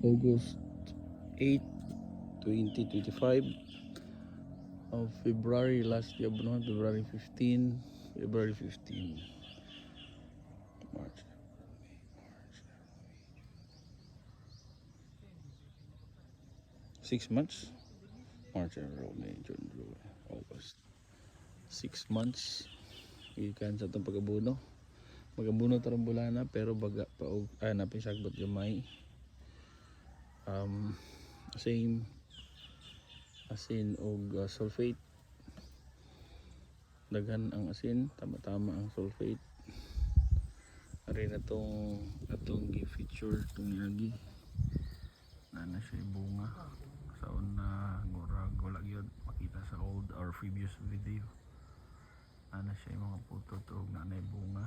August 8, 2025 of February last year, February 15, February 15, March, 6 months, March, April, May, June, July, August, 6 months ikan sa itong pag-abuno. Mag-abuno tarong bulana pero baga pa og napin sagbot gamay. Same asin og sulfate. Daghan ang asin, tama-tama ang sulfate. Ari na atong gi-feature tong niagi. Na siya bunga. Sa una murag wala gyud makita sa old or previous video. Ana siya mga puto og nanay bunga.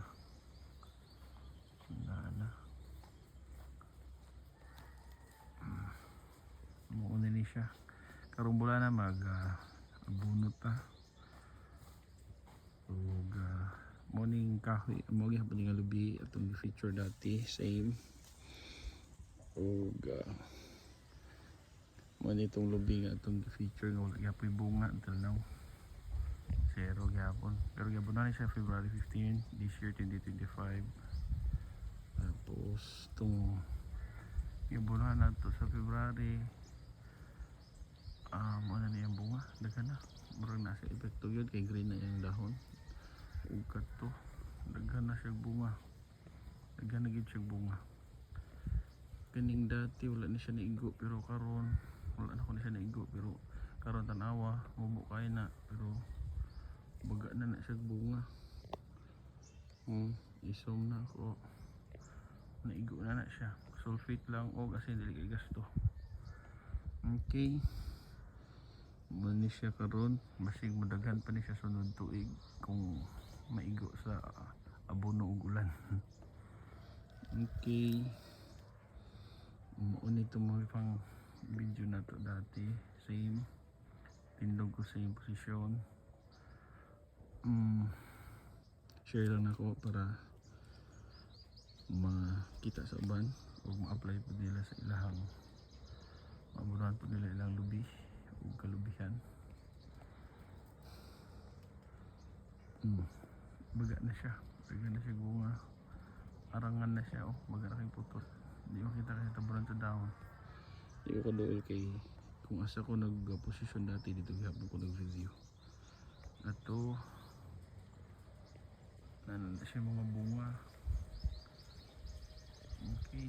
Muuna ni siya karong bulan na bunot ta ug morning kahoy mo gihapon nga lubi atong feature dati same ug mo nitong lubi nga atong feature nga wala gyapon bunga until now zero gyapon pero gyapon na siya February 15 this year 2025. Tapos itong ibunuhan na to sa February ano na yung bunga daghan na murag nasa epekto yun kay green na yung dahon ug kato daghan na siya bunga daghan na gid siya bunga kining dati wala ni siya naigo pero karon wala na ko ni siya naigo pero karon tanawa mubo kay na pero baga na siya bunga isom na ko naigo na siya sulfate lang o asin dili kay gasto. Okay mani siya karon basig madaghan pa ni siya sunod tuig kung maigo sa abono ug ulan. Okay mo nito mo pang video na to dati same tindog ko same posisyon share lang ako para makita sa uban o ma-apply po nila sa ilahang mabunuhan po nila ilang lubi o kalubihan. Baga na siya bunga arangan na siya baga na kay putot hindi makita kasi tabunan sa dahon hindi ko kadool kay kung asa ko nag-posisyon dati dito gihapon ko nag-video ato nananda siya mga bunga. Okay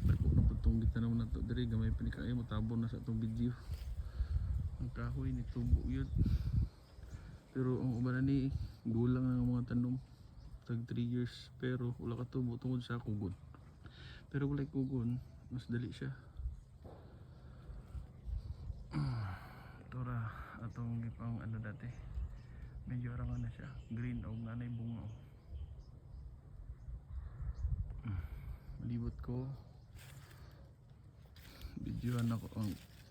dako na po itong gitanaw na ito diri gamay pa ni kayo matabon na sa itong video ang kahoy ni tubo yun pero ang uban ni gulang ng mga tanom tag 3 years pero wala ka tubo tungod sa kugon pero wala kugon mas dali siya. Tora atong gipang ano dati medyo arangan na siya green o nanay bunga malibot ko videoan ako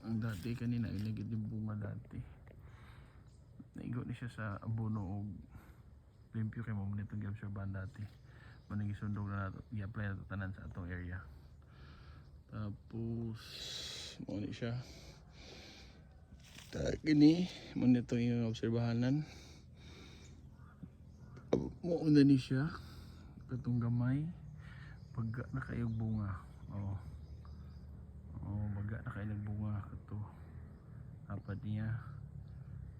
ang dati kanina ilagid yung bunga dati naigo ni siya sa abono o limpyo kay mo nito gi-obserbahan dati manang isundog na nato i-apply na tanan sa atong area tapos mo ni siya gini mo nito yung obserbahanan mo una ni siya katong gamay baga na kayo bunga baga na kayo nagbunga kato apat niya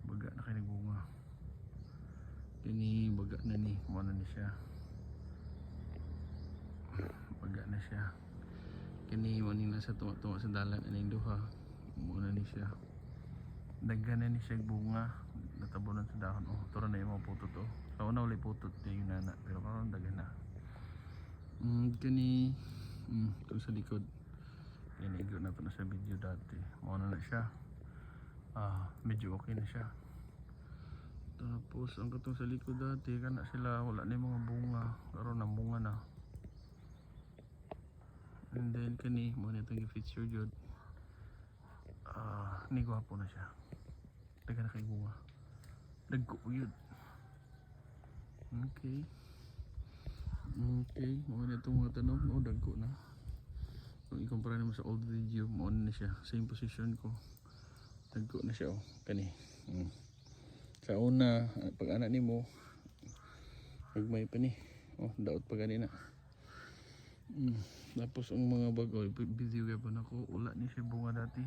baga na kayo nagbunga kini baga na ni mo na ni siya baga na siya kini mo ni nasa tunga sa dalan aning duha mo na ni siya daghan na ni siya bunga natabunan sa dahon turo na yung mga putot sa una wala putot yung nana pero karon daghan na kani ito sa likod inigo na ito na sa video dati mauna na siya medyo okay na siya tapos ang katong sa likod dati kana sila wala na yung mga bunga karon ang bunga na and then kani mo na itong i-feature jud ni gwapo na siya dagan na kay bunga dagko yun. Okay Okay, mga na itong mga tanom. O, dagko na. Kung ikumpara naman sa old video, mo na siya. Same position ko. Dagko na siya, oh. Kani. Sa una, pag anak ni mo, magmay pa ni. Oh, daot pa ganina. Tapos ang mga bagoy, video kaya pa na ko, wala ni siya bunga dati.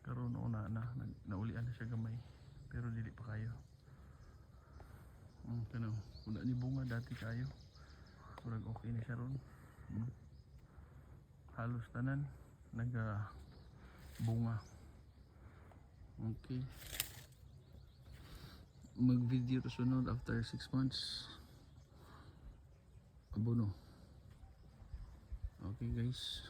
Karoon na naulian na siya gamay. Pero dili pa kayo. Kano, wala ni bunga dati kayo. Kurang okay na siya ron. Halos tanan naga bunga. Okay, mag video to sunod after 6 months abono. Okay guys.